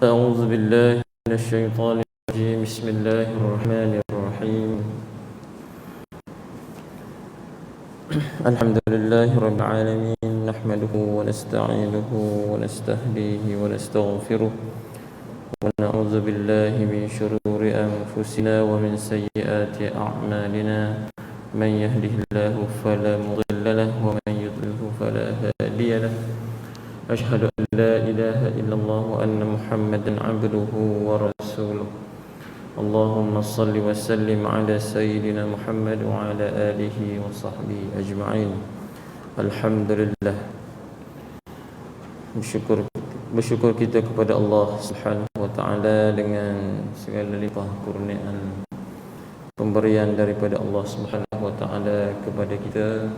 أعوذ بالله من الشيطان الرجيم. بسم الله الرحمن الرحيم. الحمد لله رب العالمين، نحمده ونستعينه ونستهديه ونستغفره، ونعوذ بالله من شرور أنفسنا ومن سيئات أعمالنا. من يهده الله فلا مضل له، ومن يضلله فلا هادي له. أشهد أن لا إله إلا الله وأن محمدا عبده ورسوله. اللهم صل وسلم على سيدنا محمد وعلى آله وصحبه أجمعين. الحمد لله. Bersyukur kita kepada Allah Subhanahu wa taala dengan segala limpah kurniaan pemberian daripada Allah Subhanahu wa taala kepada kita.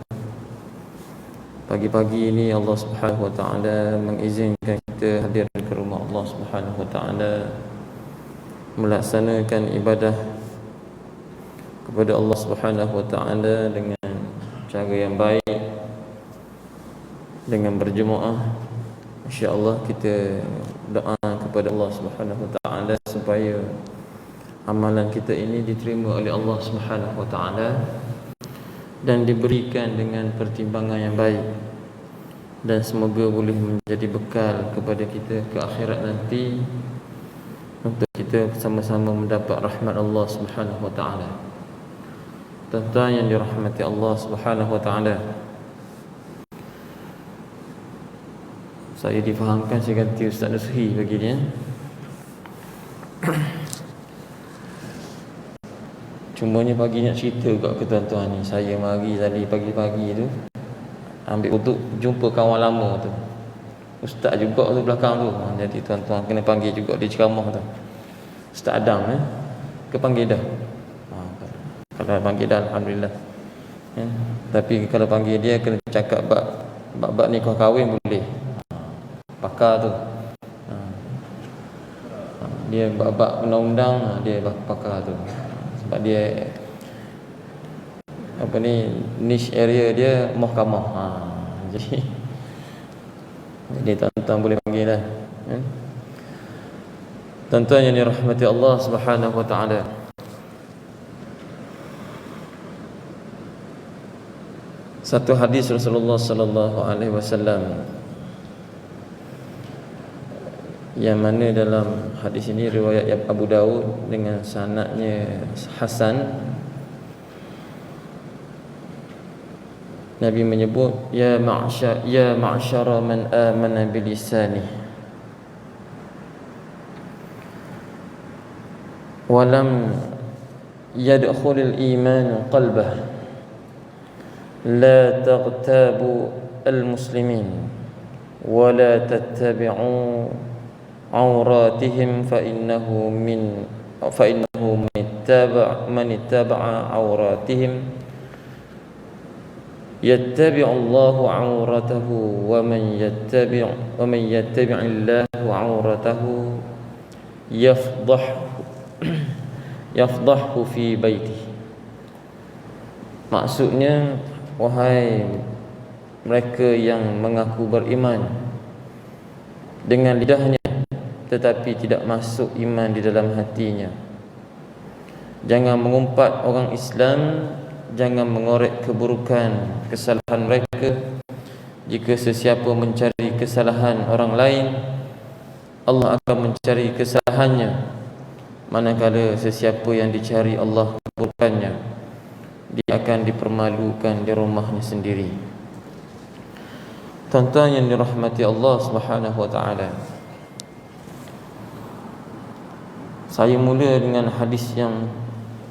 Pagi-pagi ini Allah Subhanahu wa taala mengizinkan kita hadir ke rumah Allah Subhanahu wa taala, melaksanakan ibadah kepada Allah Subhanahu wa taala dengan cara yang baik, dengan berjemaah. Insya-Allah kita doa kepada Allah Subhanahu wa taala supaya amalan kita ini diterima oleh Allah Subhanahu wa taala dan diberikan dengan pertimbangan yang baik, dan semoga boleh menjadi bekal kepada kita ke akhirat nanti untuk kita sama-sama mendapat rahmat Allah Subhanahu wa taala. Tuan-tuan yang dirahmati Allah Subhanahu wa taala, saya difahamkan saya ganti Ustaz Nusri bagi dia. Cumanya pagi nak cerita kat tuan-tuan ni, saya mari tadi pagi-pagi tu ambil uduk, jumpa kawan lama tu, ustaz juga tu belakang tu. Jadi tuan-tuan kena panggil juga dia ceramah tu. Ustaz Adam ke panggil dah? Kalau panggil dah alhamdulillah. Tapi kalau panggil dia kena cakap bab nikah kahwin boleh. Pakar tu. Dia bab undang-undang dia pakar tu. Sebab dia niche area dia mahkamah. Jadi tuan-tuan boleh panggil dah. Tuan-tuan yang dirahmati Allah Subhanahu wa taala, satu hadis Rasulullah sallallahu alaihi wasallam yang mana dalam hadis ini riwayat Abu Daud dengan sanadnya hasan. Nabi menyebut, ya ma'syara man amana bilisani wa lam yadkhulul iman qalbah, la taghtabu al-muslimin wa la tattabi'u awratihim fa innahu man ittaba'a awratihim yattabi'u Allahu awratahu wa man yattabi'illahu awratahu yafdahhu fi baitihi. Maksudnya, wahai mereka yang mengaku beriman dengan lidahnya tetapi tidak masuk iman di dalam hatinya, jangan mengumpat orang Islam, jangan mengorek keburukan kesalahan mereka. Jika sesiapa mencari kesalahan orang lain, Allah akan mencari kesalahannya. Manakala sesiapa yang dicari Allah keburukannya, dia akan dipermalukan di rumahnya sendiri. Tuan-tuan yang dirahmati Allah Subhanahu wa taala, saya mula dengan hadis yang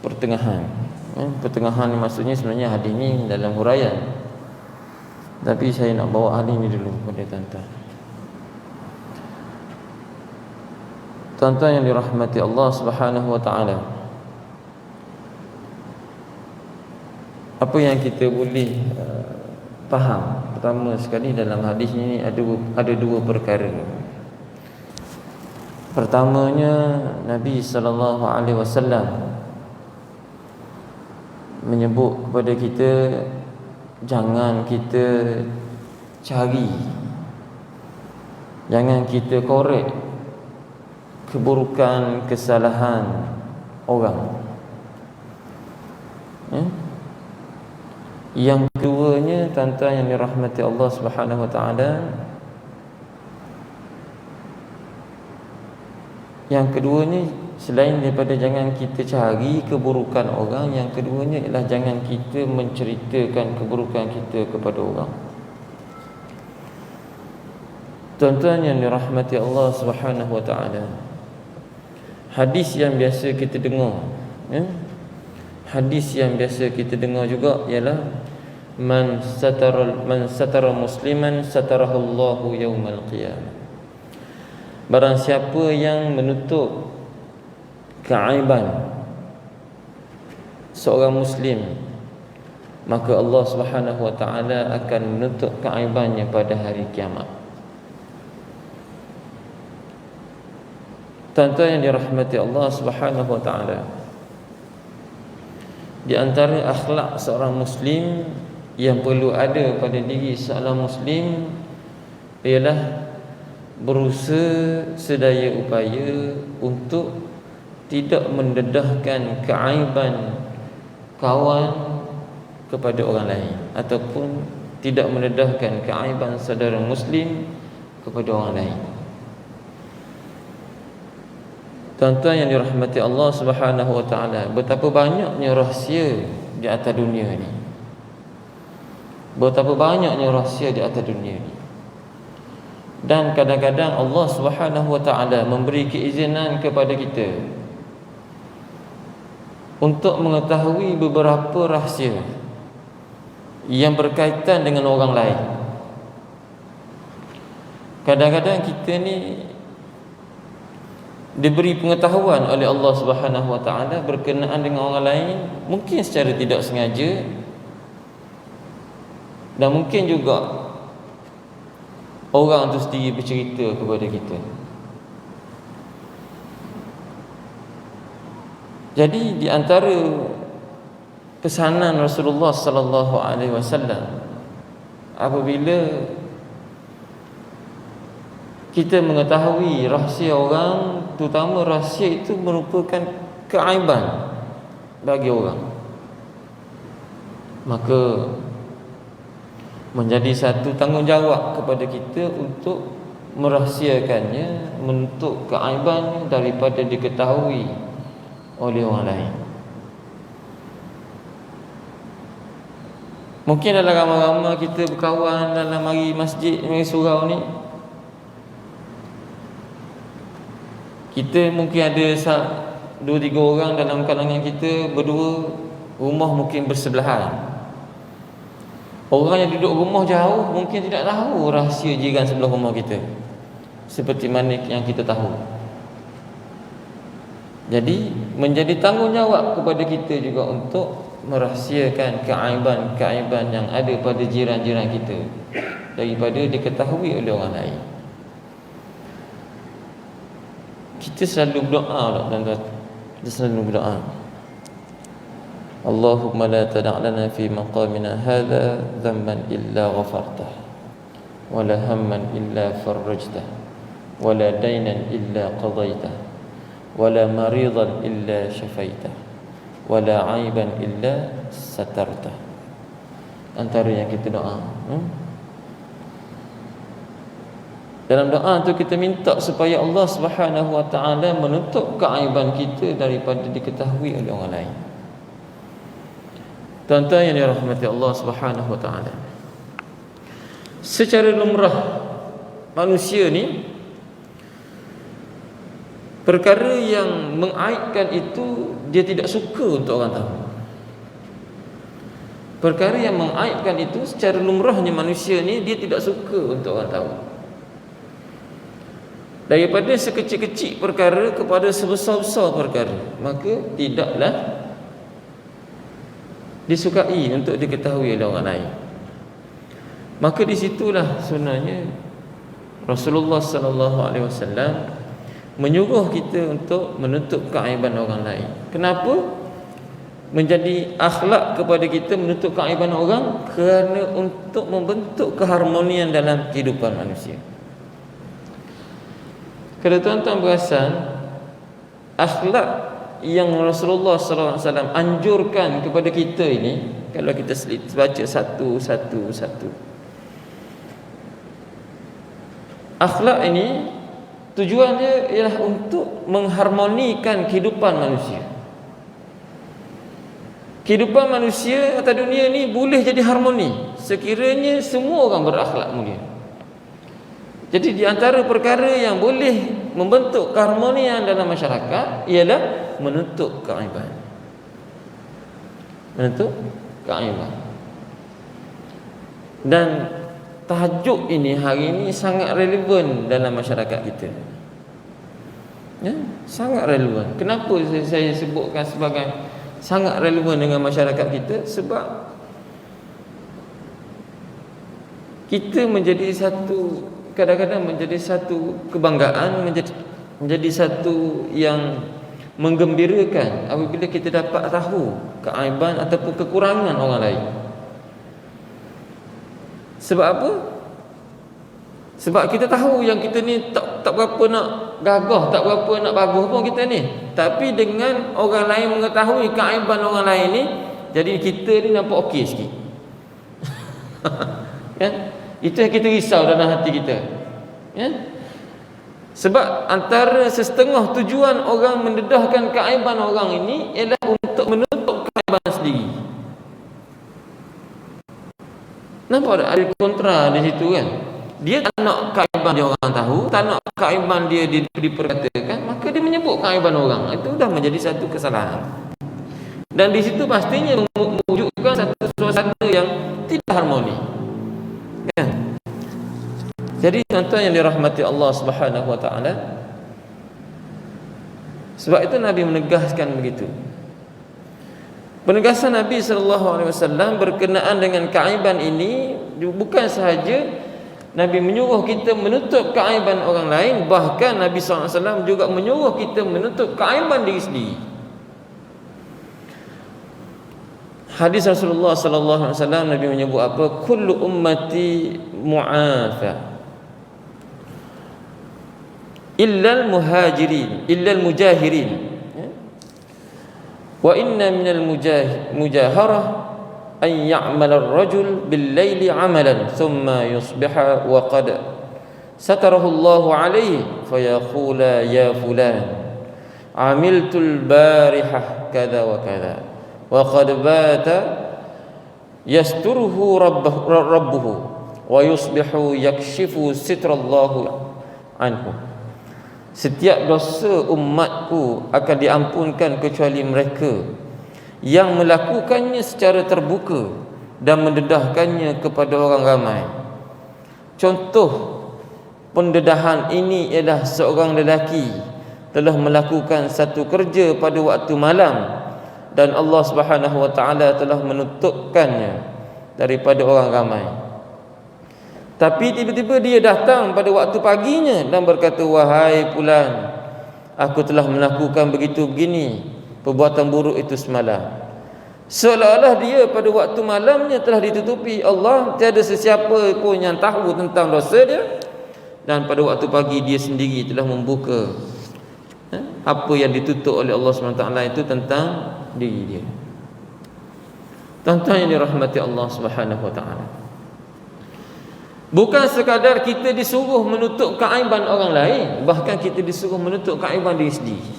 pertengahan. Pertengahan ni maksudnya sebenarnya hadis ni dalam huraian, tapi saya nak bawa hadis ni dulu kepada tuan-tuan. Tuan-tuan yang dirahmati Allah Subhanahu wa taala, apa yang kita boleh faham pertama sekali dalam hadis ni ada dua perkara. Pertamanya, Nabi sallallahu alaihi wasallam menyebut kepada kita jangan kita cari, jangan kita korek keburukan, kesalahan orang. Yang keduanya, tuan-tuan yang dirahmati Allah Subhanahu wa taala, yang keduanya selain daripada jangan kita cari keburukan orang, yang keduanya ialah jangan kita menceritakan keburukan kita kepada orang. Tuan-tuan yang dirahmati Allah Subhanahu wa taala, hadis yang biasa kita dengar, hadis yang biasa kita dengar juga ialah man satara musliman satarahu Allahu yaumal qiyamah. Barang siapa yang menutup keaiban seorang muslim, maka Allah Subhanahu wa taala akan menutup keaibannya pada hari kiamat. Tuan-tuan yang dirahmati Allah Subhanahu wa taala, di antara akhlak seorang muslim yang perlu ada pada diri seorang muslim ialah berusaha sedaya upaya untuk tidak mendedahkan keaiban kawan kepada orang lain, ataupun tidak mendedahkan keaiban saudara muslim kepada orang lain. Tuan-tuan yang dirahmati Allah Subhanahu wa taala, betapa banyaknya rahsia di atas dunia ni. Betapa banyaknya rahsia di atas dunia ni. Dan kadang-kadang Allah Subhanahu wa taala memberi keizinan kepada kita untuk mengetahui beberapa rahsia yang berkaitan dengan orang lain. Kadang-kadang kita ni diberi pengetahuan oleh Allah Subhanahu wa taala berkenaan dengan orang lain, mungkin secara tidak sengaja, dan mungkin juga orang itu sendiri bercerita kepada kita. Jadi di antara pesanan Rasulullah sallallahu alaihi wasallam apabila kita mengetahui rahsia orang, terutama rahsia itu merupakan keaiban bagi orang, maka menjadi satu tanggungjawab kepada kita untuk merahsiakannya, menutup keaibannya daripada diketahui oleh orang lain. Mungkin dalam ramai-ramai kita berkawan dalam mari masjid, mari surau ni, kita mungkin ada 2-3 orang dalam kalangan kita berdua, rumah mungkin bersebelahan. Orang yang duduk rumah jauh mungkin tidak tahu rahsia jiran sebelah rumah kita seperti mana yang kita tahu. Jadi menjadi tanggungjawab kepada kita juga untuk merahsiakan keaiban-keaiban yang ada pada jiran-jiran kita daripada diketahui oleh orang lain. Kita selalu berdoa, tuan-tuan. Kita selalu berdoa, Allahumma la tada' lana fi maqamina hadha dhanban illa ghafartah, wa la hamman illa farajtah, wa la daynan illa qadaitah, wa la maridan illa syafaitah, wa la aiban illa satartah. Antara yang kita doa, dalam doa tu kita minta supaya Allah Subhanahu wa taala menutup keaiban kita daripada diketahui oleh orang lain. Tuan-tuan yang dirahmati Allah Subhanahu wa taala, secara lumrah manusia ni, perkara yang mengaibkan itu dia tidak suka untuk orang tahu. Perkara yang mengaibkan itu secara lumrahnya manusia ni dia tidak suka untuk orang tahu. Daripada sekecil-kecil perkara kepada sebesar-besar perkara, maka tidaklah disukai untuk diketahui oleh orang lain. Maka di situlah sebenarnya Rasulullah sallallahu alaihi wasallam menyuruh kita untuk menutup keaiban orang lain. Kenapa menjadi akhlak kepada kita menutup keaiban orang? Kerana untuk membentuk keharmonian dalam kehidupan manusia. Kalau tuan-tuan perasan, akhlak yang Rasulullah sallallahu alaihi wasallam anjurkan kepada kita ini, kalau kita baca satu. Akhlak ini tujuan dia ialah untuk mengharmonikan kehidupan manusia. Kehidupan manusia atas dunia ni boleh jadi harmoni sekiranya semua orang berakhlak mulia. Jadi di antara perkara yang boleh membentuk keharmonian dalam masyarakat ialah menuntut keaiban. Menuntut keaiban. Dan tajuk ini hari ini sangat relevan dalam masyarakat kita. Ya, sangat relevan. Kenapa saya sebutkan sebagai sangat relevan dengan masyarakat kita? Sebab kita menjadi satu, kadang-kadang menjadi satu kebanggaan, menjadi satu yang menggembirakan apabila kita dapat tahu keaiban ataupun kekurangan orang lain. Sebab apa? Sebab kita tahu yang kita ni tak berapa nak gagah, tak berapa nak bagus pun kita ni. Tapi dengan orang lain mengetahui keaiban orang lain ni, jadi kita ni nampak okey sikit. Kan? Itu yang kita risau dalam hati kita. Ya? Sebab antara setengah tujuan orang mendedahkan keaiban orang ini ialah untuk menutup keaiban sendiri. Nampak ada kontra di situ kan? Dia tak nak keaiban dia orang tahu, tak nak keaiban dia diperkatakan, maka dia menyebut keaiban orang. Itu dah menjadi satu kesalahan. Dan di situ pastinya mewujudkan satu suasana yang tidak harmoni. Kan? Jadi tuan-tuan yang dirahmati Allah Subhanahu wa taala, sebab itu Nabi menegaskan begitu. Penegasan Nabi sallallahu alaihi wasallam berkenaan dengan keaiban ini bukan sahaja Nabi menyuruh kita menutup keaiban orang lain, bahkan Nabi sallallahu alaihi wasallam juga menyuruh kita menutup keaiban diri sendiri. Hadis Rasulullah sallallahu alaihi wasallam, Nabi menyebut apa? Kullu ummati mu'afa illal muhajirin, illal mujahirin. Wa inna minal mujaharah an ya'mala ar-rajul bil-laili 'amalan thumma yusbiha wa qad satarahu Allahu 'alayhi fayaqula ya fulan 'amiltu al-barihah kadza wa kadza wa qad bata yasturuhu rabbuhu wa yusbihu yakshifu sitrallahu anhu. Setiap dosa umatku akan diampunkan kecuali mereka yang melakukannya secara terbuka dan mendedahkannya kepada orang ramai. Contoh pendedahan ini ialah seorang lelaki telah melakukan satu kerja pada waktu malam dan Allah Subhanahu wa taala telah menutupkannya daripada orang ramai. Tapi tiba-tiba dia datang pada waktu paginya dan berkata, wahai fulan, aku telah melakukan begini perbuatan buruk itu semalam. Seolah-olah dia pada waktu malamnya telah ditutupi Allah, tiada sesiapa pun yang tahu tentang dosa dia, dan pada waktu pagi dia sendiri telah membuka apa yang ditutup oleh Allah SWT itu tentang diri dia. Tuan-tuan yang dirahmati Allah Subhanahu wa taala, bukan sekadar kita disuruh menutup keaiban orang lain, bahkan kita disuruh menutup keaiban diri sendiri.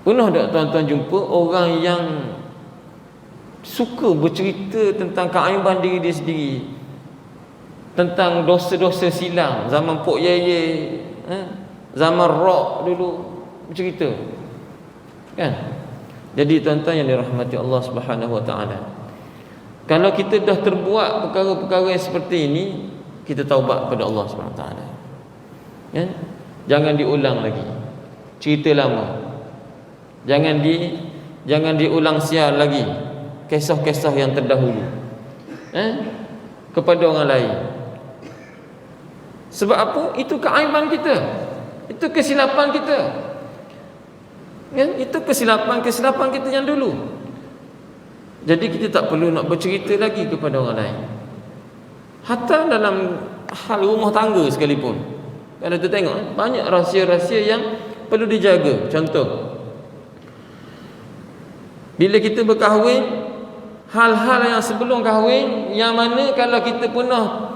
Pernah tak tuan-tuan jumpa orang yang suka bercerita tentang keaiban diri dia sendiri, tentang dosa-dosa silam zaman Pok Yeye, zaman rock dulu bercerita, kan? Jadi tuan-tuan yang dirahmati Allah Subhanahu wa taala, kalau kita dah terbuat perkara-perkara yang seperti ini, kita taubat kepada Allah SWT. Ya? Jangan diulang lagi cerita lama. Jangan diulang siar lagi kisah-kisah yang terdahulu kepada orang lain. Sebab apa? Itu keaiban kita, itu kesilapan kita. Ya? Itu kesilapan kita yang dulu. Jadi kita tak perlu nak bercerita lagi kepada orang lain. Hatta dalam hal rumah tangga sekalipun, kalau kita tengok banyak rahsia-rahsia yang perlu dijaga. Contoh, bila kita berkahwin, hal-hal yang sebelum kahwin, yang mana kalau kita pernah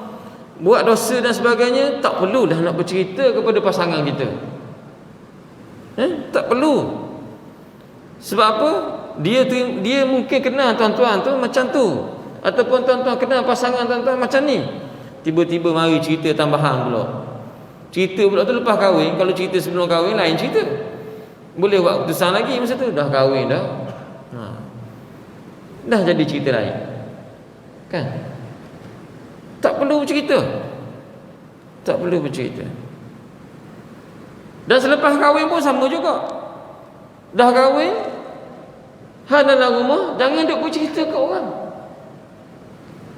buat dosa dan sebagainya, tak perlu dah nak bercerita kepada pasangan kita. Tak perlu. Sebab apa? Dia mungkin kenal tuan-tuan tu macam tu, ataupun tuan-tuan kenal pasangan tuan-tuan macam ni. Tiba-tiba mari cerita tambahan pula. Cerita pula tu lepas kahwin. Kalau cerita sebelum kahwin lain cerita. Boleh buat keputusan lagi masa tu. Dah kahwin dah. Dah jadi cerita lain. Kan? Tak perlu bercerita. Tak perlu bercerita. Dan selepas kahwin pun sama juga. Dah kahwin, hal dalam rumah, jangan duk bercerita ke orang.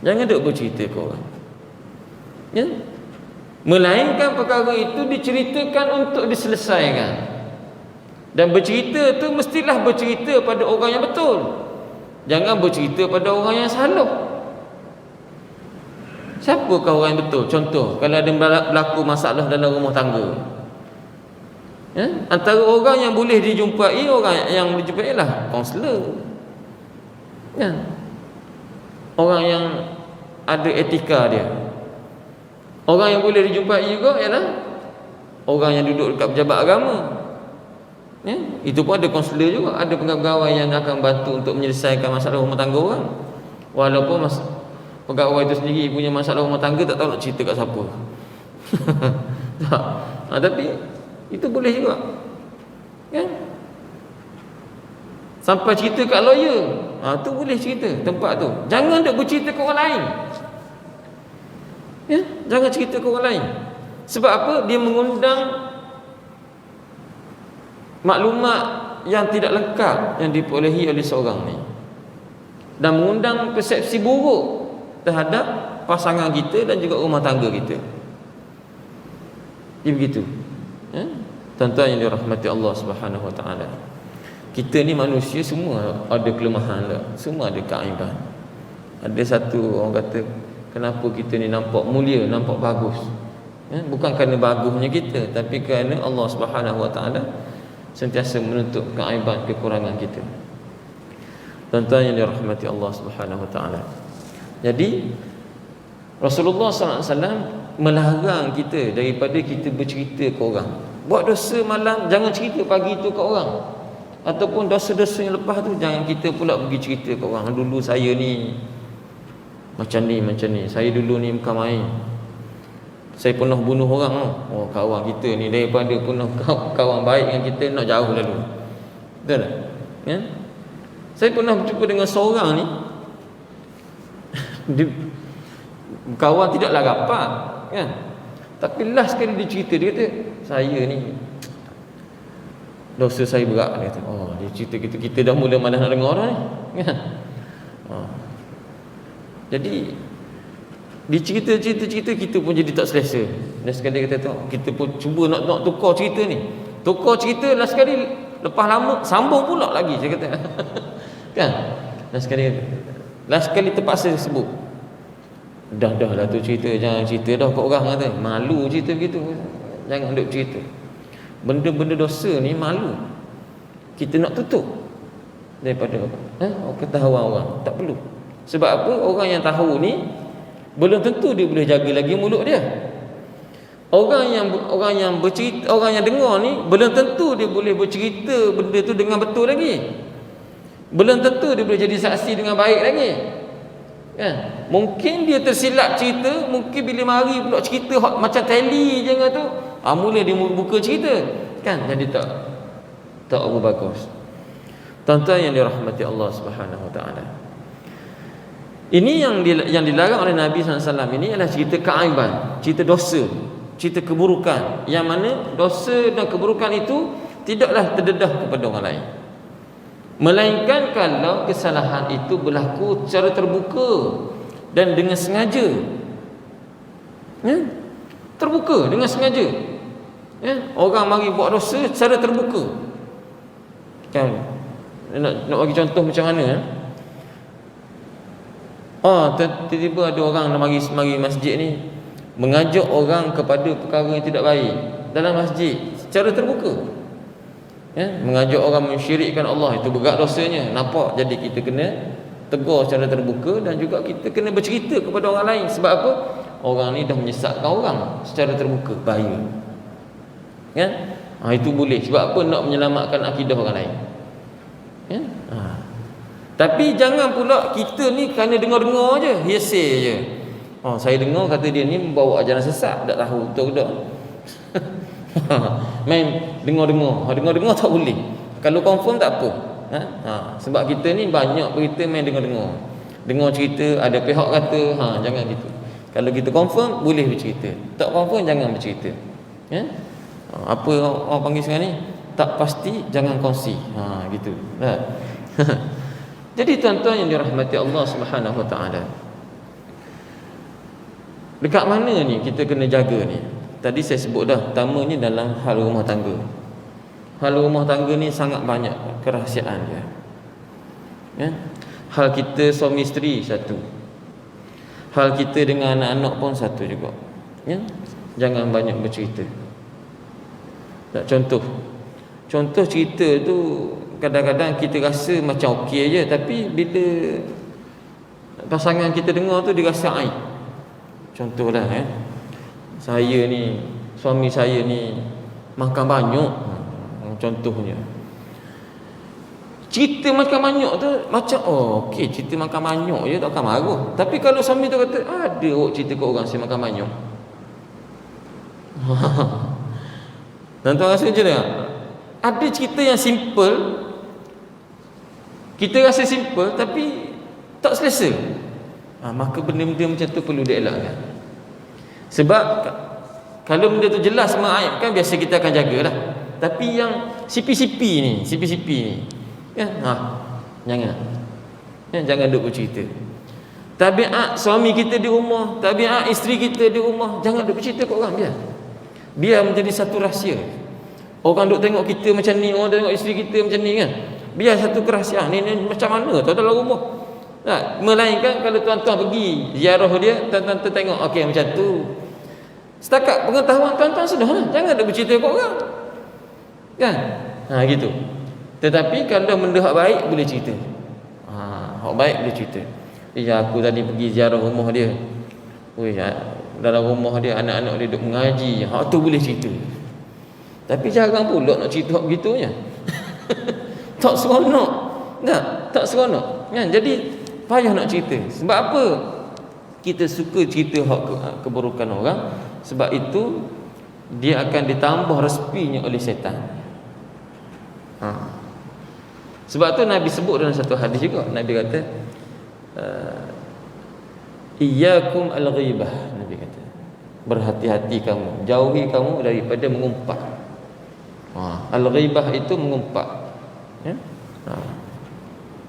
Jangan duk bercerita ke orang. Ya? Melainkan perkara itu diceritakan untuk diselesaikan. Dan bercerita tu mestilah bercerita pada orang yang betul. Jangan bercerita pada orang yang salah. Siapakah orang yang betul? Contoh, kalau ada berlaku masalah dalam rumah tangga, antara orang yang boleh dijumpai, orang yang dijumpai ialah kaunselor, orang yang ada etika dia. Orang yang boleh dijumpai juga ialah orang yang duduk dekat pejabat agama. Itu pun ada kaunselor juga, ada pegawai yang akan bantu untuk menyelesaikan masalah rumah tangga orang. Walaupun pegawai itu sendiri punya masalah rumah tangga, tak tahu nak cerita kat siapa. Tapi itu boleh juga, kan? Sampai cerita kat lawyer, tu boleh cerita tempat tu. Jangan duk bercerita ke orang lain. Jangan cerita ke orang lain. Sebab apa? Dia mengundang maklumat yang tidak lengkap yang diperolehi oleh seorang ni, dan mengundang persepsi buruk terhadap pasangan kita dan juga rumah tangga kita. Dia begitu. Tuan-tuan yang dirahmati Allah Subhanahu Wa Taala, kita ni manusia semua ada kelemahan lah, semua ada keaiban. Ada satu orang kata, kenapa kita ni nampak mulia, nampak bagus? Bukan kerana bagusnya kita, tapi kerana Allah Subhanahu Wa Taala sentiasa menutup keaiban, kekurangan kita. Tuan-tuan yang dirahmati Allah Subhanahu Wa Taala, jadi Rasulullah SAW melarang kita daripada kita bercerita ke orang. Buat dosa malam, jangan cerita pagi tu ke orang. Ataupun dosa-dosa yang lepas tu, jangan kita pula pergi cerita ke orang. Dulu saya ni macam ni, macam ni. Saya dulu ni bukan main. Saya pernah bunuh orang. Oh, kawan kita ni daripada pernah kawan baik dengan kita, nak jauh lalu. Betul tak? Ya? Saya pernah berjumpa dengan seorang ni, kawan tidaklah rapat, kan? Tapi last sekali dia cerita, dia kata, saya ni dosa saya berat. Dia kata, dia cerita kita dah mula malas nak dengar dah ni, kan? Jadi dia cerita kita pun jadi tak selesa. Dan sekali dia kata, kita pun cuba nak tukar cerita ni. Tukar cerita, last sekali lepas lama sambung pula lagi, saya kata. Kan? Last sekali terpaksa sebut, dah lah tu cerita, jangan cerita dah kat orang, kata malu cerita begitu. Jangan duk cerita benda-benda dosa ni, malu. Kita nak tutup daripada ketahuan orang, tak perlu. Sebab apa? Orang yang tahu ni belum tentu dia boleh jaga lagi mulut dia. Orang yang bercerita, orang yang dengar ni belum tentu dia boleh bercerita benda tu dengan betul lagi. Belum tentu dia boleh jadi saksi dengan baik lagi. Kan? Mungkin dia tersilap cerita, mungkin bila mari pula cerita macam teli je tu, mula dia buka cerita, kan? Jadi tak bagus. Tuan-tuan yang dirahmati Allah Subhanahu Wa Taala, ini yang dilarang oleh Nabi SAW ini adalah cerita keaiban, cerita dosa, cerita keburukan, yang mana dosa dan keburukan itu tidaklah terdedah kepada orang lain, melainkan kalau kesalahan itu berlaku secara terbuka dan dengan sengaja. Terbuka dengan sengaja. Orang mari buat dosa secara terbuka, kan? Nak bagi contoh macam mana? Tiba-tiba ada orang nak mari masjid ni, mengajak orang kepada perkara yang tidak baik dalam masjid secara terbuka. Mengajak orang mensyirikkan Allah, itu berat dosanya. Nampak? Jadi kita kena tegur secara terbuka, dan juga kita kena bercerita kepada orang lain. Sebab apa? Orang ni dah menyesatkan orang secara terbuka, bahaya. Itu boleh. Sebab apa? Nak menyelamatkan akidah orang lain. Tapi jangan pula kita ni kerana dengar-dengar je, hearsay je. Saya dengar kata dia ni membawa ajaran sesat, tak tahu betul ke tak. Main dengar-dengar tak boleh. Kalau confirm tak apa. Sebab kita ni banyak berita main dengar-dengar. Dengar cerita, ada pihak kata, jangan gitu. Kalau kita confirm, boleh bercerita. Tak confirm, jangan bercerita. Apa orang panggil sekarang ni? Tak pasti, jangan kongsi. Gitu. Jadi tuan-tuan yang dirahmati Allah Subhanahu Wa Taala, dekat mana ni kita kena jaga ni? Tadi saya sebut dah, pertamanya dalam hal rumah tangga. Hal rumah tangga ni sangat banyak kerahsiaan dia. Hal kita suami isteri satu, hal kita dengan anak-anak pun satu juga. Jangan banyak bercerita. Contoh cerita tu kadang-kadang kita rasa macam okey je, tapi bila pasangan kita dengar tu dia rasa aib. Contohlah saya ni, suami saya ni makan banyak, contohnya. Cerita makan banyak tu macam okey, cerita makan banyak je takkan marah. Tapi kalau suami tu kata ada awak cerita kat orang saya makan banyak, tuan-tuan rasa macam mana? Ada cerita yang simple, kita rasa simple tapi tak selesa. Maka benda-benda macam tu perlu dielakkan. Sebab kalau benda tu jelas mengaibkan, biasa kita akan jagalah. Tapi yang sipi-sipi ni, jangan duk bercerita. Tabiat suami kita di rumah, tabiat isteri kita di rumah, jangan duk bercerita kat orang. Biar menjadi satu rahsia. Orang duk tengok kita macam ni, orang tengok isteri kita macam ni kan. Biar satu kerahsiaan ni macam mana tu dalam rumah. Melainkan kalau tuan-tuan pergi ziarah dia, tuan-tuan tengok okey macam tu. Setakat pengetahuan tuan-tuan sudah lah. Jangan ada bercerita kat orang. Kan? Gitu. Tetapi kalau benda hak baik boleh cerita. Hak baik boleh cerita. Aku tadi pergi ziarah rumah dia. Dalam rumah dia anak-anak dia duduk mengaji. Hak tu boleh cerita. Tapi jarang pula nak cerita begitunya. Tak seronok. Tak seronok. Jadi payah nak cerita. Sebab apa? Kita suka cerita hak keburukan orang. Sebab itu dia akan ditambah respinya oleh syaitan. Sebab tu Nabi sebut dalam satu hadis juga. Nabi kata iyyakum al-ghibah. Nabi kata berhati-hati kamu, jauhi kamu daripada mengumpat. Al-ghibah itu mengumpat.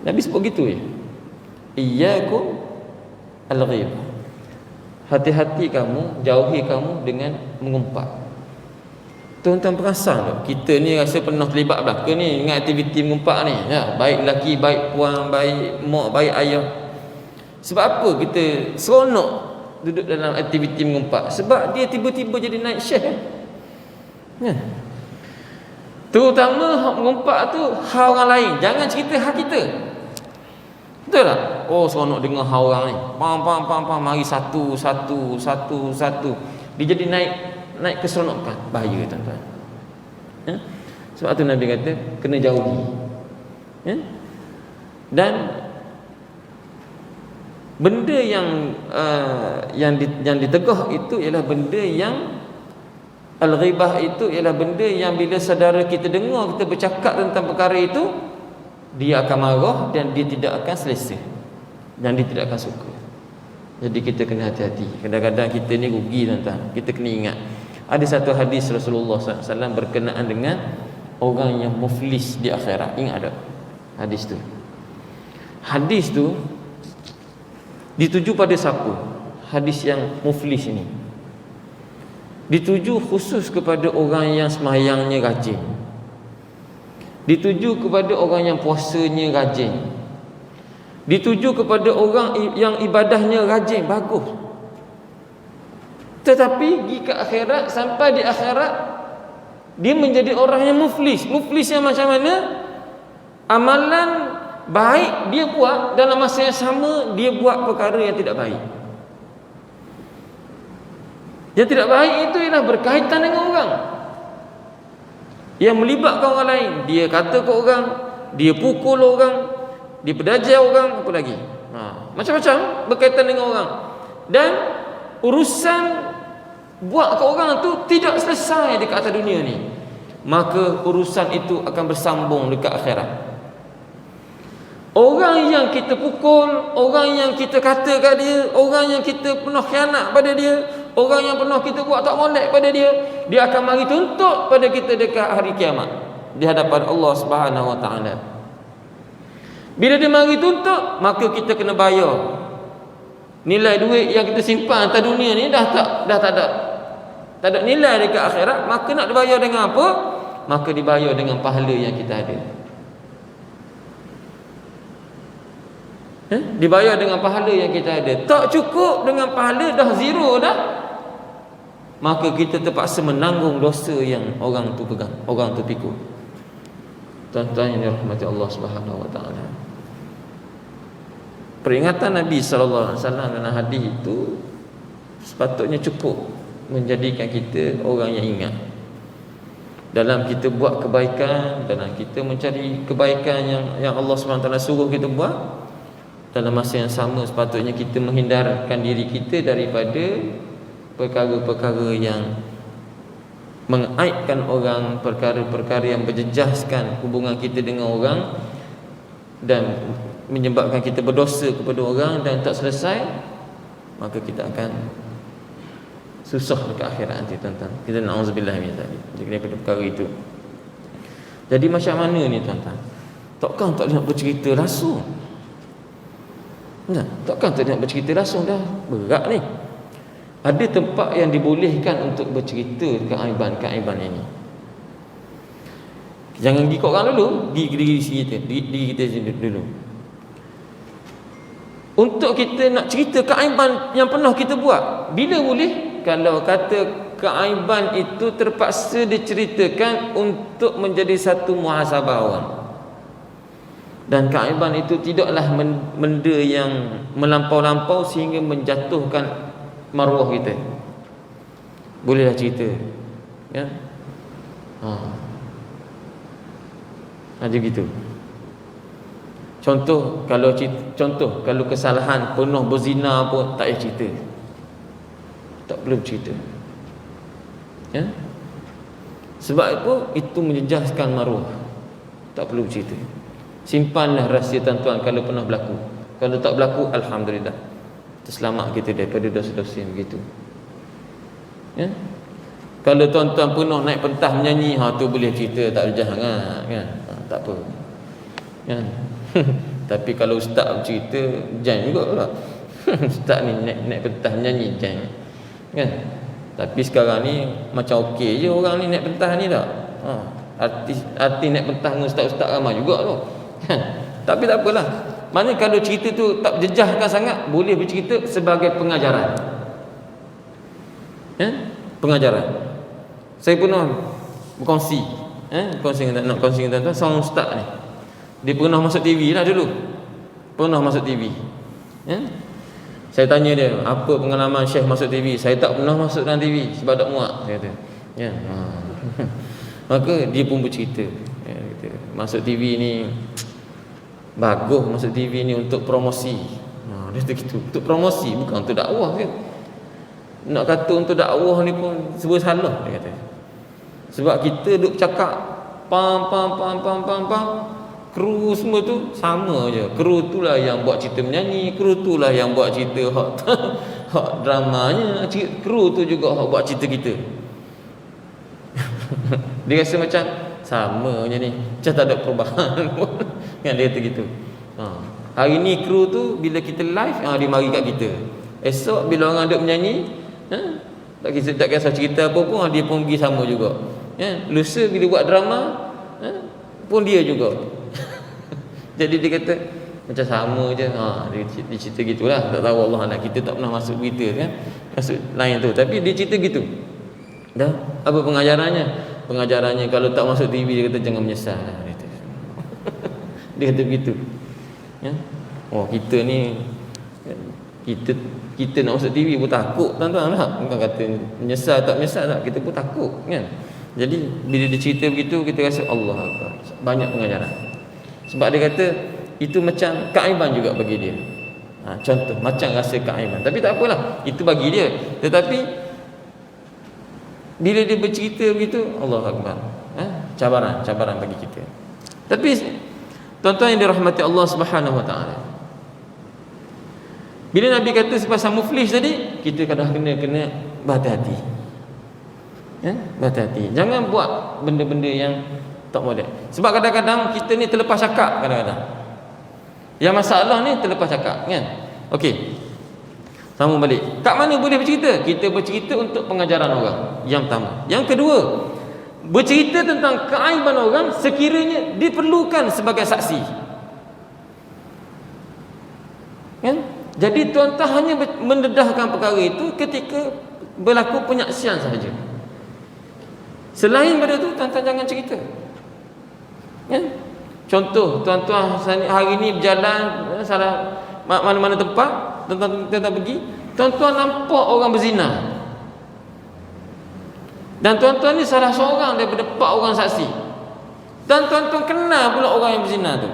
Nabi sebut gitu ya. Iyyakum al-ghibah. Hati-hati kamu, jauhi kamu dengan mengumpat. Tuan-tuan perasan tak? Kita ni rasa pernah terlibat belaka ni dengan aktiviti mengumpat ni. Baik lelaki, baik puan, baik mak, baik ayah. Sebab apa kita seronok duduk dalam aktiviti mengumpat? Sebab dia tiba-tiba jadi naik share. Terutama hak mengumpat tu hal orang lain. Jangan cerita hak kita. Betul tak? Seronok dengar hal orang ni. Pam. Mari satu. Dia jadi naik keseronokan. Bahaya tuan-tuan. Sebab tu Nabi kata kena jauhi. Dan benda yang ditegah itu ialah benda yang al-ghibah itu ialah benda yang bila saudara kita dengar kita bercakap tentang perkara itu, dia akan marah dan dia tidak akan selesa dan dia tidak akan suka. Jadi kita kena hati-hati. Kadang-kadang kita ni rugi tuan-tuan. Kita kena ingat ada satu hadis Rasulullah SAW berkenaan dengan orang yang muflis di akhirat. Ingat ada hadis tu? Hadis tu dituju pada siapa? Hadis yang muflis ini dituju khusus kepada orang yang semayangnya rajin, dituju kepada orang yang puasanya rajin, dituju kepada orang yang ibadahnya rajin, bagus. Tetapi pergi ke akhirat, sampai di akhirat dia menjadi orang yang muflis. Muflis yang macam mana? Amalan baik dia buat, dalam masa yang sama dia buat perkara yang tidak baik. Yang tidak baik itu ialah berkaitan dengan orang, yang melibatkan orang lain. Dia kata ke orang, dia pukul orang, dia berdajar orang, apa lagi, macam-macam berkaitan dengan orang. Dan urusan buat ke orang tu tidak selesai dekat atas dunia ni, maka urusan itu akan bersambung dekat akhirat. Orang yang kita pukul, orang yang kita kata kat dia, orang yang kita pernah khianat pada dia, orang yang pernah kita buat tak molek pada dia, dia akan mari tuntut pada kita dekat hari kiamat di hadapan Allah Subhanahu Wa Taala. Bila dia mari tuntut, maka kita kena bayar. Nilai duit yang kita simpan atas dunia ni dah tak ada nilai dekat akhirat, maka nak dibayar dengan apa? Maka dibayar dengan pahala yang kita ada. Dibayar dengan pahala yang kita ada. Tak cukup dengan pahala, dah zero dah, maka kita terpaksa menanggung dosa yang orang tu pegang, orang tu pikul. Tuan-tuan yang dirahmati Allah Subhanahu Wa Taala, peringatan Nabi sallallahu alaihi wasallam dalam hadis itu sepatutnya cukup menjadikan kita orang yang ingat. Dalam kita buat kebaikan, dalam kita mencari kebaikan yang Allah SWT suruh kita buat, dalam masa yang sama sepatutnya kita menghindarkan diri kita daripada perkara-perkara yang mengaibkan orang, perkara-perkara yang berjejaskan hubungan kita dengan orang dan menyebabkan kita berdosa kepada orang dan tak selesai, maka kita akan susah dekat akhirat nanti, tuan-tuan. Kita na'udzubillah min zalik, daripada perkara itu. Jadi macam mana ni, tuan-tuan? Takkan tak nak bercerita langsung? Takkan tak nak bercerita langsung, dah berat ni. Ada tempat yang dibolehkan untuk bercerita keaiban-keaiban ini. Jangan pergi kat orang dulu, diri kita dulu. Untuk kita nak cerita keaiban yang pernah kita buat, bila boleh? Kalau kata keaiban itu terpaksa diceritakan untuk menjadi satu muhasabah orang, dan keaiban itu tidaklah benda yang melampau-lampau sehingga menjatuhkan maruah kita, bolehlah cerita, ya. Ada gitu. Contoh kalau kesalahan penuh berzina pun tak payah cerita, tak perlu cerita, ya. Sebab apa? Itu menjejaskan maruah, tak perlu cerita. Simpanlah rahsia, tuan-tuan, kalau pernah berlaku. Kalau tak berlaku, alhamdulillah, terselamat kita daripada dosa-dosa yang begitu, ya. Kalau tuan-tuan pernah naik pentas menyanyi, tu boleh cerita, tak berjah kan? Tak apa, ya. Tapi kalau ustaz bercerita, jang juga pula. Ustaz ni naik pentas menyanyi, jang, kan? Tapi sekarang ni macam okey je orang ni naik pentas ni tak? Artis naik pentas dengan ustaz-ustaz ramai juga tu. Tapi tak apalah. Maknanya kalau cerita tu tak jejahkan sangat, boleh bercerita sebagai pengajaran, ya? Pengajaran. Saya pernah berkongsi, nak kongsi dengan tuan-tuan, seorang ustaz ni, dia pernah masuk TV lah dulu. Pernah masuk TV, ya? Saya tanya dia, apa pengalaman Syekh masuk TV? Saya tak pernah masuk dalam TV sebab tak muat, saya kata, ya. Maka dia pun bercerita, ya, kata, masuk TV ni bagus, masuk TV ni untuk promosi. Dia kata gitu, untuk promosi, bukan untuk dakwah kan. Nak kata untuk dakwah ni pun serba salah, dia kata. Sebab kita duk cakap pam, kru semua tu sama je. Kru tu lah yang buat cerita menyanyi, kru tu lah yang buat cerita hak dramanya, kru tu juga hak buat cerita kita. Dia rasa macam sama je ni, macam tak ada perubahan pun. Kan dia kata gitu. Hari ni kru tu bila kita live, dia mari kat kita. Esok bila orang duk menyanyi, tak kisah cerita apa pun, dia pun pergi sama juga, ya. Lusa bila buat drama, pun dia juga. Jadi dia kata macam sama je. Dia cerita gitulah. Tak tahu Allah anak kita tak pernah masuk berita kan, masuk lain tu, tapi dia cerita gitu. Dah apa pengajarannya? pengajarannya kalau tak masuk TV dia kata jangan menyesal. Dia kata begitu. Ya. Oh, kita ni kita nak masuk TV pun takut tuan-tuan tak? Bukan kata menyesal tak menyesal tak, kita pun takut kan. Jadi bila dia cerita begitu kita rasa Allah Akbar. Banyak pengajaran. Sebab dia kata itu macam keaiban juga bagi dia. Contoh macam rasa keaiban. Tapi tak apalah, itu bagi dia. Tetapi bila dia bercerita begitu, Allah Akbar. Cabaran bagi kita. Tapi tuan-tuan yang dirahmati Allah Subhanahu Wa Taala, bila Nabi kata sepasang muflis tadi, kita kadang kena berhati-hati. Ya, berhati-hati. Jangan buat benda-benda yang tak boleh. Sebab kadang-kadang kita ni terlepas cakap kadang-kadang. Yang masalah ni terlepas cakap kan. Okey. Sambung balik. Kat mana boleh bercerita? Kita bercerita untuk pengajaran orang. Yang pertama. Yang kedua, bercerita tentang keaiban orang sekiranya diperlukan sebagai saksi. Kan? Jadi tuan-tuan hanya mendedahkan perkara itu ketika berlaku penyaksian sahaja. Selain daripada itu tuan-tuan jangan cerita. Kan? Contoh, tuan-tuan hari ni berjalan salah mana-mana tempat, tuan-tuan pergi, tuan-tuan nampak orang berzina. Dan tuan-tuan ni salah seorang daripada 4 orang saksi. Dan tuan-tuan kenal pula orang yang berzina tu.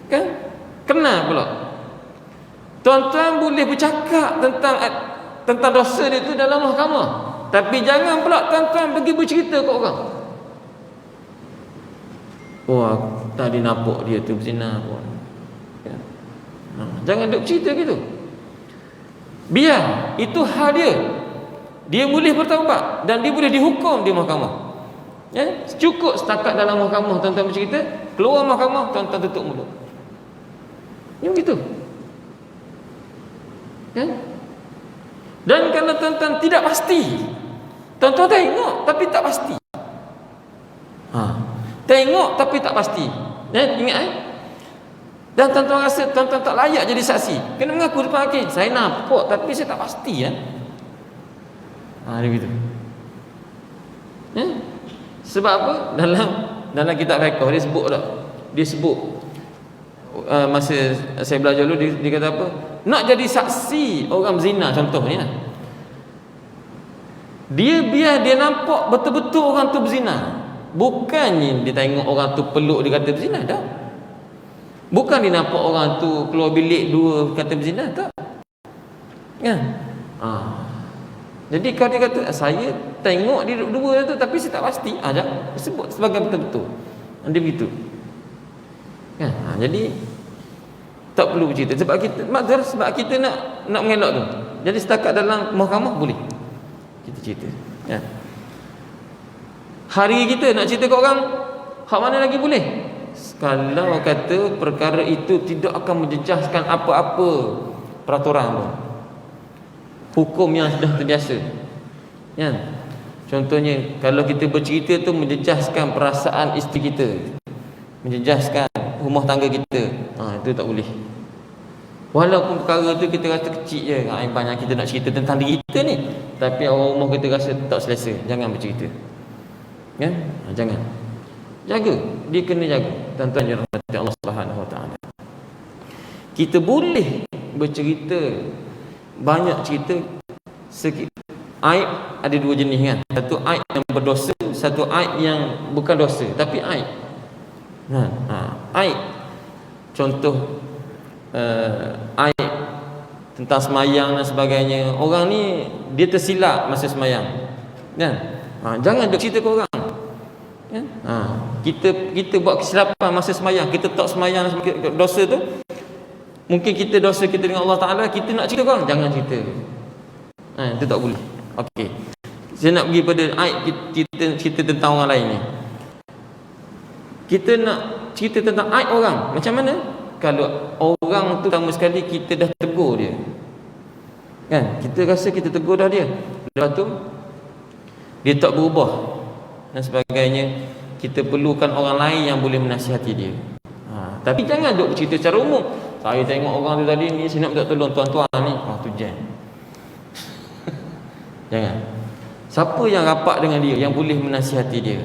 Kan? Kenal pula. Tuan-tuan boleh bercakap tentang dosa dia tu dalam mahkamah. Tapi jangan pula tuan-tuan pergi bercerita kat orang. Wah, tadi nampak dia tu berzina pun. Ya. Jangan duk cerita gitu. Biar itu hal dia. Dia boleh bertaubat dan dia boleh dihukum di mahkamah. Ya, cukup setakat dalam mahkamah tuan-tuan bercerita, keluar mahkamah tuan-tuan tutup mulut. Yang begitu. Ya. Dan kalau tuan-tuan tidak pasti, tuan-tuan tengok tapi tak pasti. Tengok tapi tak pasti. Ingat Dan tuan-tuan rasa tuan-tuan tak layak jadi saksi, kena mengaku depan hakim, saya nampak tapi saya tak pasti dia begitu. Sebab apa? Dalam kitab fiqh dia sebut masa saya belajar dulu dia kata apa? Nak jadi saksi orang zina contohnya, biar dia nampak betul-betul orang tu berzina. Bukannya dia tengok orang tu peluk dia kata berzina, tak. Bukan dia nampak orang tu keluar bilik 2 kata berzina, tak. Kan? Jadi kalau dia kata saya tengok dia dua tu tapi saya tak pasti, jangan sebut sebagai betul-betul. Dia begitu. Kan? Jadi tak perlu bercerita sebab kita nak mengelak tu. Jadi setakat dalam mahkamah boleh kita cerita. Ya. Hari kita nak cerita ke orang, hak mana lagi boleh? Kalau kata perkara itu tidak akan menjejaskan apa-apa peraturan pun, hukum yang sudah terbiasa. Ya. Contohnya kalau kita bercerita tu menjejaskan perasaan isteri kita, menjejaskan rumah tangga kita, itu tak boleh. Walaupun perkara tu kita rasa kecil je, banyak kita nak cerita tentang diri kita ni, tapi orang rumah kita rasa tak selesa, jangan bercerita. Kan? Jangan. Jaga. Dia kena jaga. Tuan-tuan yang dirahmati Allah Subhanahu Wa Taala. Kita boleh bercerita, banyak cerita aib ada 2 jenis kan. Satu aib yang berdosa, satu aib yang bukan dosa tapi aib. Aib. Contoh aib tentang semayang dan sebagainya. Orang ni dia tersilap masa semayang. Kan? Jangan duk cerita ke orang. Ya? Kita buat kesilapan masa semayang, kita tak semayang dosa tu. Mungkin kita dosa kita dengan Allah Ta'ala, kita nak cerita orang, jangan cerita. Itu tak boleh. Okey. Saya nak pergi pada aib kita cerita tentang orang lain ni. Kita nak cerita tentang aib orang. Macam mana? Kalau orang tu pertama sekali kita dah tegur dia. Kan? Kita rasa kita tegur dah dia. Lepas tu dia tak berubah dan sebagainya, kita perlukan orang lain yang boleh menasihati dia. Tapi jangan duk bercerita secara umum. Saya tengok orang tu tadi ni, saya nak minta tolong tuan-tuan ni. Tu jam. Jangan. Siapa yang rapat dengan dia, yang boleh menasihati dia?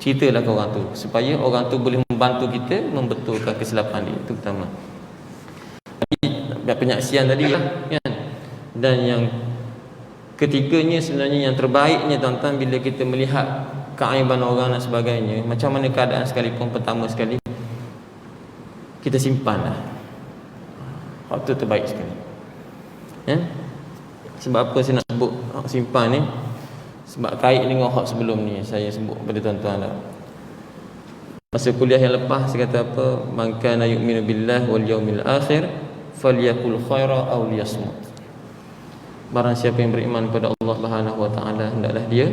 Ceritalah ke orang tu, supaya orang tu boleh membantu kita membetulkan kesilapan dia. Itu pertama. Penyaksian tadi lah, kan? Dan yang ketiganya sebenarnya, yang terbaiknya tuan-tuan, bila kita melihat keaiban orang dan sebagainya, macam mana keadaan sekalipun, pertama sekali kita simpanlah. Hak tu terbaik sekali, ya? Sebab apa saya nak sebut simpan ni? Sebab kait dengan hak sebelum ni saya sebut pada tuan-tuan dah. Masa kuliah yang lepas saya kata apa? Man kana yu'minu billahi wal yaumil akhir falyakul khaira aw liyasmut. Barang siapa yang beriman kepada Allah Subhanahu wa taala, hendaklah dia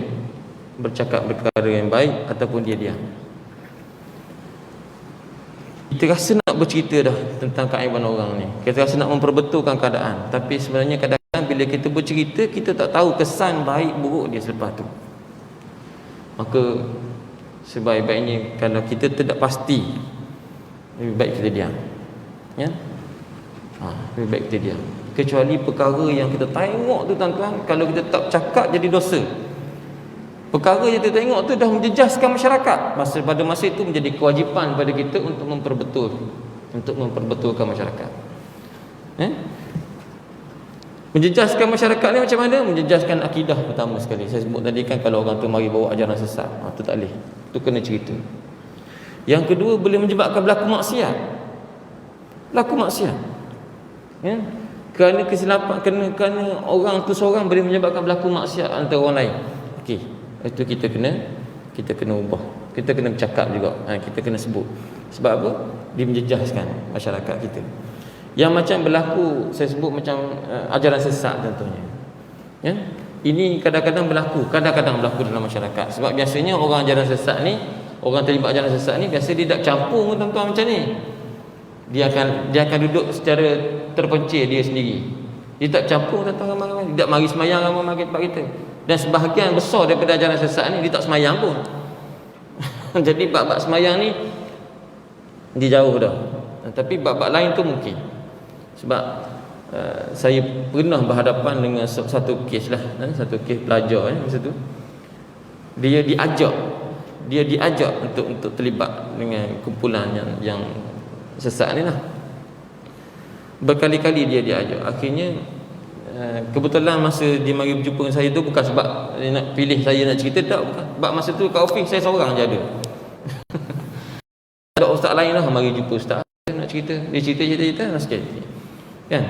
bercakap perkara yang baik ataupun dia diam. Kita rasa nak bercerita dah tentang keaiban orang ni, kita rasa nak memperbetulkan keadaan, tapi sebenarnya kadang-kadang bila kita bercerita, kita tak tahu kesan baik buruk dia selepas tu. Maka sebaik-baiknya kalau kita tidak pasti, lebih baik kita diam, ya? Lebih baik kita diam. Kecuali perkara yang kita tengok tu tuan-tuan, kalau kita tak cakap jadi dosa. Perkara yang kita tengok tu dah menjejaskan masyarakat. Pada masa itu menjadi kewajipan pada kita untuk memperbetulkan masyarakat. Menjejaskan masyarakat ni macam mana? Menjejaskan akidah pertama sekali. Saya sebut tadi kan, kalau orang tu mari bawa ajaran sesat, tu tak boleh. Tu kena cerita. Yang kedua, boleh menyebabkan berlaku maksiat. Ya? Kerana kesilapan, kerana orang tu seorang boleh menyebabkan berlaku maksiat antara orang lain. Okey, itu kita kena ubah. Kita kena bercakap juga. Kita kena sebut. Sebab apa? Dia menjejaskan masyarakat kita. Yang macam berlaku, saya sebut macam ajaran sesat contohnya. Ya? Ini kadang-kadang berlaku dalam masyarakat. Sebab biasanya orang ajaran sesat ni, orang terlibat ajaran sesat ni, biasa dia tak campur dengan tuan-tuan macam ni. Dia akan duduk secara terpencil dia sendiri. Dia tak campur dengan tuan-tuan ramai-ramai. Dia tak mari semayang ramai-ramai tempat kita. Dan sebahagian besar daripada ajaran sesat ni, dia tak semayang pun. Jadi bab-bab semayang ni dia jauh dah. Tapi bab-bab lain tu mungkin. Sebab saya pernah berhadapan dengan satu kes lah, satu kes pelajar masa tu. Dia diajak untuk terlibat dengan kumpulan yang sesat ni lah. Berkali-kali dia diajak. Akhirnya kebetulan masa dia mari berjumpa dengan saya tu, bukan sebab dia nak pilih saya nak cerita, tak, bukan. Sebab masa tu kat office saya seorang je ada. Ada ustaz lain lah mari jumpa ustaz nak cerita. Dia cerita sikit, kan?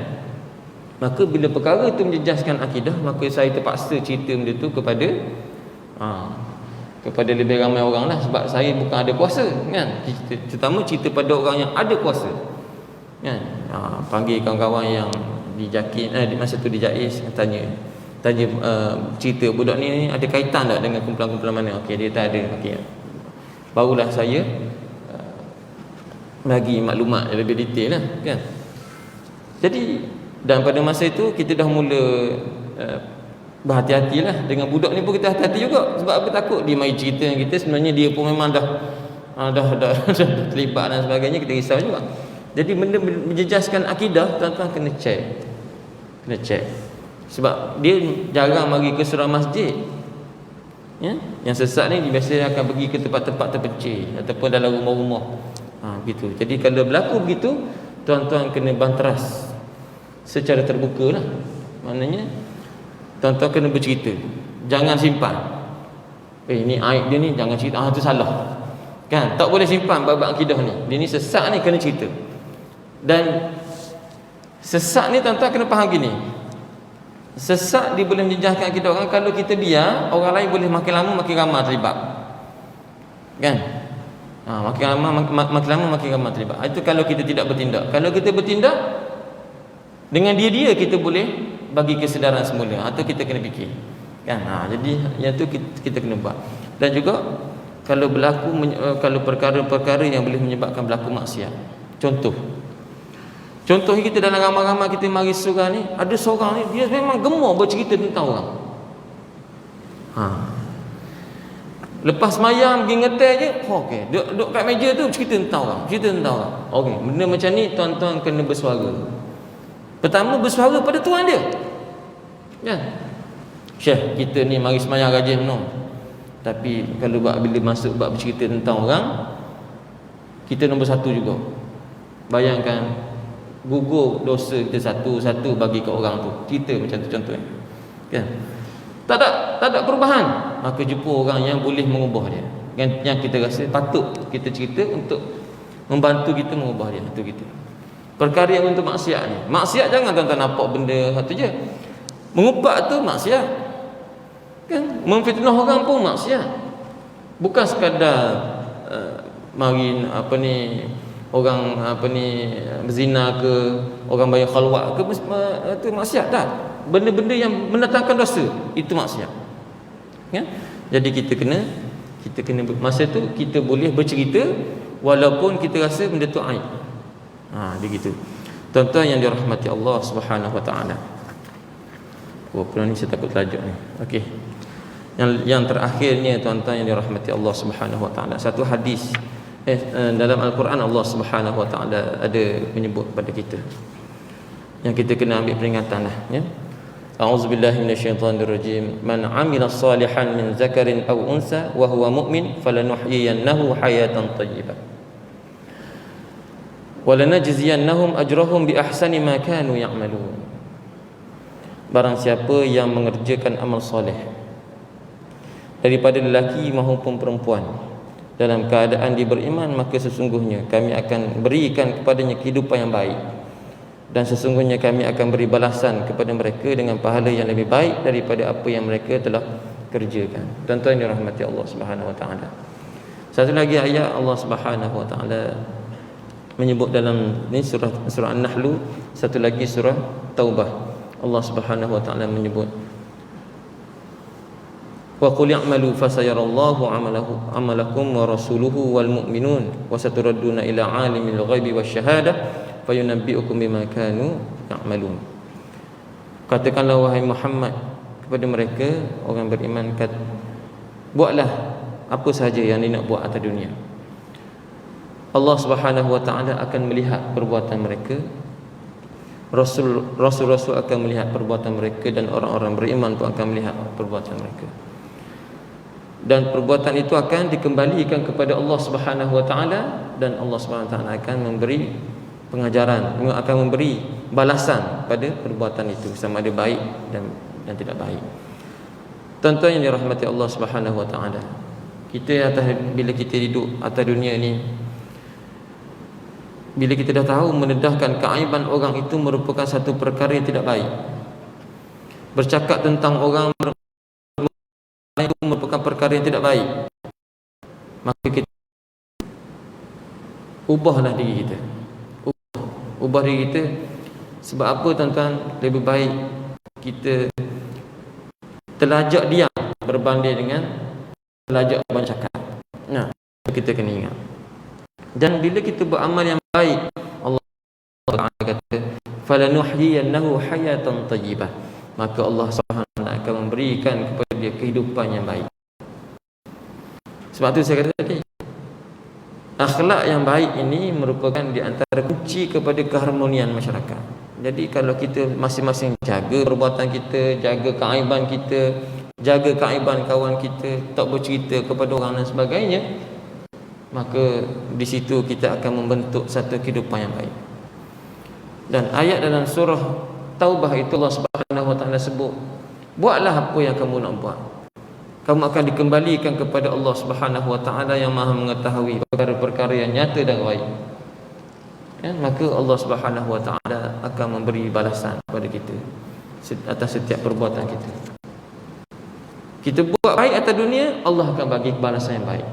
Maka bila perkara itu menjejaskan akidah, maka saya terpaksa cerita benda tu kepada lebih ramai orang lah. Sebab saya bukan ada kuasa, kan? Terutama cerita pada orang yang ada kuasa, kan? Panggil kawan-kawan yang di Jakin, masa tu di Jais, tanya cerita budak ni ada kaitan tak dengan kumpulan-kumpulan mana. Okey, dia tak ada. Okey, barulah saya bagi maklumat lebih detail lah, kan? Jadi, dan pada masa itu kita dah mula berhati-hatilah dengan budak ni pun. Kita hati-hati juga. Sebab apa? Takut dia mari cerita dengan kita, sebenarnya dia pun memang dah terlibat dan sebagainya. Kita risau juga. Jadi benda menjejaskan akidah, tuan-tuan kena check. Sebab dia jarang mari ke surau masjid, ya? Yang sesat ni dia biasanya akan pergi ke tempat-tempat terpencil ataupun dalam rumah-rumah, gitu. Jadi kalau berlaku begitu, tuan-tuan kena banteras secara terbuka lah. Maknanya tuan-tuan kena bercerita, jangan simpan. Ni aib dia ni, jangan cerita. Itu salah, kan? Tak boleh simpan bab-bab akidah ni. Dia ni sesat ni, kena cerita. Dan sesat ni tuan-tuan kena faham gini, sesat dia boleh menjejaskan akidah orang. Kalau kita biar, orang lain boleh makin lama makin ramai terlibat, kan? Makin lama makin ramai terlibat. Itu kalau kita tidak bertindak. Kalau kita bertindak, dengan dia kita boleh bagi kesedaran semula, atau kita kena fikir, kan? Jadi yang tu kita kena buat. Dan juga kalau berlaku kalau perkara-perkara yang boleh menyebabkan berlaku maksiat. Contoh kita dalam ramai-ramai kita mari seorang ni, ada seorang ni dia memang gemar bercerita tentang orang. Lepas semayang pergi ngetel je, okey, duduk kat meja tu cerita tentang orang. Okey, benda macam ni tuan-tuan kena bersuara. Pertama bersuara pada tuan dia. Kan? Syekh, kita ni mari semayang rajin no. Tapi kalau bila masuk bab bercerita tentang orang, kita nombor satu juga. Bayangkan gugur dosa kita satu-satu bagi ke orang tu. Cerita macam tu contohnya. Kan? Tak ada perubahan. Maka jumpa orang yang boleh mengubah dia. Yang kita rasa patut kita cerita untuk membantu kita mengubah dia. Itu kita. Perkara yang untuk maksiat ni. Maksiat jangan tuan-tuan nampak benda satu je. Mengumpat tu maksiat. Kan? Memfitnah orang pun maksiat. Bukan sekadar mari orang berzina ke, orang bayar khalwat ke, itu maksiat tak. Benda-benda yang mendatangkan dosa itu maksiat. Kan? Jadi kita kena masa tu kita boleh bercerita walaupun kita rasa benda tu aib. Begitu. Tuan-tuan yang dirahmati Allah Subhanahu Wa Taala. Pulang ni saya takut tajuk ni. Okey. Yang terakhirnya tuan-tuan yang dirahmati Allah Subhanahu Wa Taala, satu hadis dalam Al-Quran Allah Subhanahu Wa Taala ada menyebut kepada kita yang kita kena ambil peringatan lah, ya. A'udzubillahi minasyaitonirrajim. Man 'amila salihan min zakarin aw unsa wa huwa mu'min falanuhyiyannahu hayatan thayyibah wa lanajziyannahum ajrahum bi ahsani ma kanu ya'malun. Barang siapa yang mengerjakan amal soleh daripada lelaki maupun perempuan dalam keadaan dia beriman, maka sesungguhnya kami akan berikan kepadanya kehidupan yang baik, dan sesungguhnya kami akan beri balasan kepada mereka dengan pahala yang lebih baik daripada apa yang mereka telah kerjakan. Tuan-tuan yang dirahmati Allah Subhanahu Wa Taala, satu lagi ayat Allah Subhanahu Wa Taala menyebut dalam ni surah An-Nahl, satu lagi surah Taubah. Allah Subhanahu Wa Taala menyebut, wa qul ya'malu fasayarallahu amalakum wa rasuluhu wal mu'minun wa saturadduna ila alimil ghaibi wasyahadah fayunabbi'ukum bima kanu ya'malun. Katakanlah wahai Muhammad kepada mereka orang beriman, buatlah apa sahaja yang dia nak buat atas dunia. Allah Subhanahu Wa Taala akan melihat perbuatan mereka, Rasul-Rasul akan melihat perbuatan mereka, dan orang-orang beriman pun akan melihat perbuatan mereka. Dan perbuatan itu akan dikembalikan kepada Allah Subhanahu Wa Taala, dan Allah Subhanahu Wa Taala akan memberi pengajaran, akan memberi balasan pada perbuatan itu, sama ada baik dan tidak baik. Tuan-tuan yang dirahmati Allah Subhanahu Wa Taala, bila kita hidup atas dunia ni, bila kita dah tahu mendedahkan keaiban orang itu merupakan satu perkara yang tidak baik, bercakap tentang orang itu merupakan perkara yang tidak baik, maka kita ubahlah diri kita. Ubah diri kita. Sebab apa tuan-tuan? Lebih baik kita terlajak diam berbanding dengan terlajak banyak cakap. Kita kena ingat. Dan bila kita beramal yang baik, Allah Taala kata falanuhyiyannahu hayatan thayyibah, maka Allah Subhanahu akan memberikan kepada dia kehidupan yang baik. Sebab tu saya kata tadi, akhlak yang baik ini merupakan di antara kunci kepada keharmonian masyarakat. Jadi kalau kita masing-masing jaga perbuatan kita, jaga keaiban kita, jaga keaiban kawan kita, tak bercerita kepada orang dan sebagainya, maka di situ kita akan membentuk satu kehidupan yang baik. Dan ayat dalam surah Taubah itu Allah Subhanahu Wa Taala sebut, buatlah apa yang kamu nak buat, kamu akan dikembalikan kepada Allah Subhanahu Wa Taala yang Maha mengetahui perkara-perkara yang nyata dan gaib. Maka Allah Subhanahu Wa Taala akan memberi balasan kepada kita atas setiap perbuatan kita. Kita buat baik atas dunia, Allah akan bagi balasan yang baik.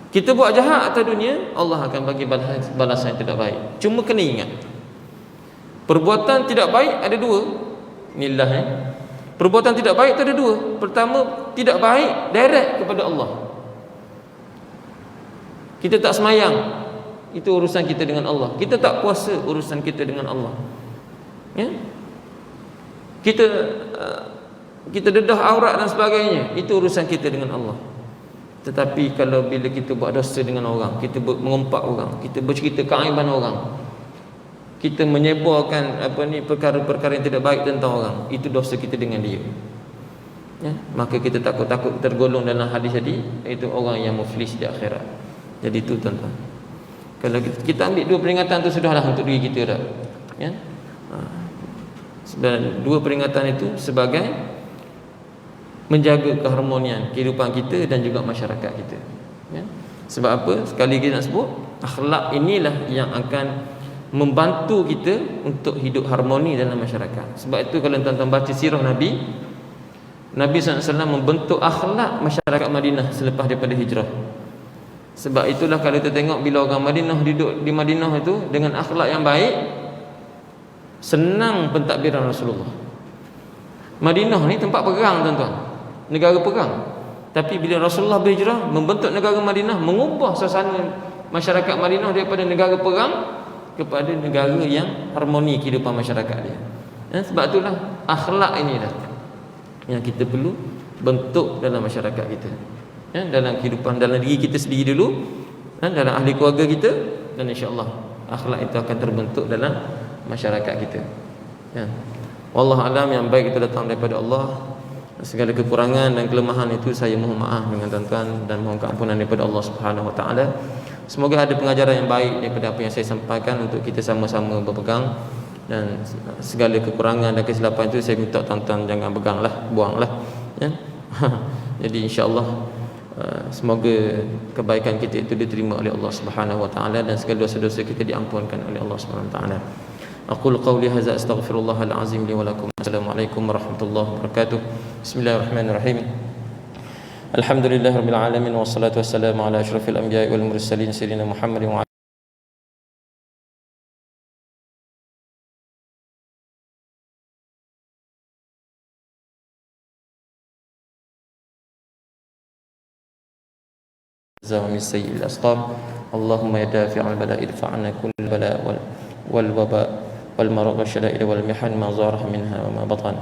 Kita buat jahat atas dunia, Allah akan bagi balasan yang tidak baik. Cuma kena ingat, perbuatan tidak baik ada dua. Inilah perbuatan tidak baik itu ada dua. Pertama, tidak baik direct kepada Allah. Kita tak semayang, itu urusan kita dengan Allah. Kita tak puasa, urusan kita dengan Allah. Kita dedah aurat dan sebagainya, itu urusan kita dengan Allah. Tetapi kalau bila kita buat dosa dengan orang, kita mengumpat orang, kita bercerita keaiban orang, kita menyebarkan perkara-perkara yang tidak baik tentang orang, itu dosa kita dengan dia. Ya, maka kita takut-takut tergolong dalam hadis tadi, iaitu orang yang muflis di akhirat. Jadi itu tuan-tuan. Kalau kita ambil dua peringatan tu sudahlah untuk diri kita dah. Ya. Dan dua peringatan itu sebagai menjaga keharmonian kehidupan kita dan juga masyarakat kita. Ya. Sebab apa? Sekali lagi nak sebut, akhlak inilah yang akan membantu kita untuk hidup harmoni dalam masyarakat. Sebab itu kalau tuan-tuan baca sirah Nabi SAW membentuk akhlak masyarakat Madinah selepas daripada hijrah. Sebab itulah kalau kita tengok bila orang Madinah duduk di Madinah itu dengan akhlak yang baik, senang pentadbiran Rasulullah. Madinah ni tempat perang tuan-tuan, negara perang. Tapi bila Rasulullah berhijrah membentuk negara Madinah, mengubah suasana masyarakat Madinah daripada negara perang kepada negara yang harmoni kehidupan masyarakat dia. Ya, sebab itulah akhlak inilah yang kita perlu bentuk dalam masyarakat kita. Ya, dalam kehidupan, dalam diri kita sendiri dulu, dalam ahli keluarga kita, dan insya-Allah akhlak itu akan terbentuk dalam masyarakat kita. Ya. Wallahu alam, yang baik itu datang daripada Allah. Segala kekurangan dan kelemahan itu saya mohon maaf dengan tuan-tuan dan mohon keampunan daripada Allah Subhanahu wa taala. Semoga ada pengajaran yang baik daripada apa yang saya sampaikan untuk kita sama-sama berpegang, dan segala kekurangan dan kesilapan itu saya minta tuan-tuan jangan peganglah, buanglah. Ya. Jadi insya-Allah semoga kebaikan kita itu diterima oleh Allah Subhanahu wa taala dan segala dosa-dosa kita diampunkan oleh Allah Subhanahu wa taala. Aqul qawli hadza astaghfirullahal azim li wa lakum. Assalamualaikum warahmatullahi wabarakatuh. Bismillahirrahmanirrahim. Alhamdulillahirabbil alamin wassalatu wassalamu ala asyrafil anbiya'i wal mursalin sayyidina Muhammadin wa من سيء الأسقام. اللهم يا دافع البلاء ادفع عنا كل البلاء والوباء والمرض والشدائد والمحن ما ظهر منها وما بطن.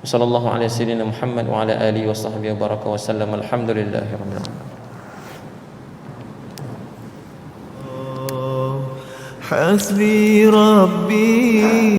وصلى الله على سيدنا محمد وعلى آله وصحبه وبارك وسلم. الحمد لله رب العالمين. حسبي ربي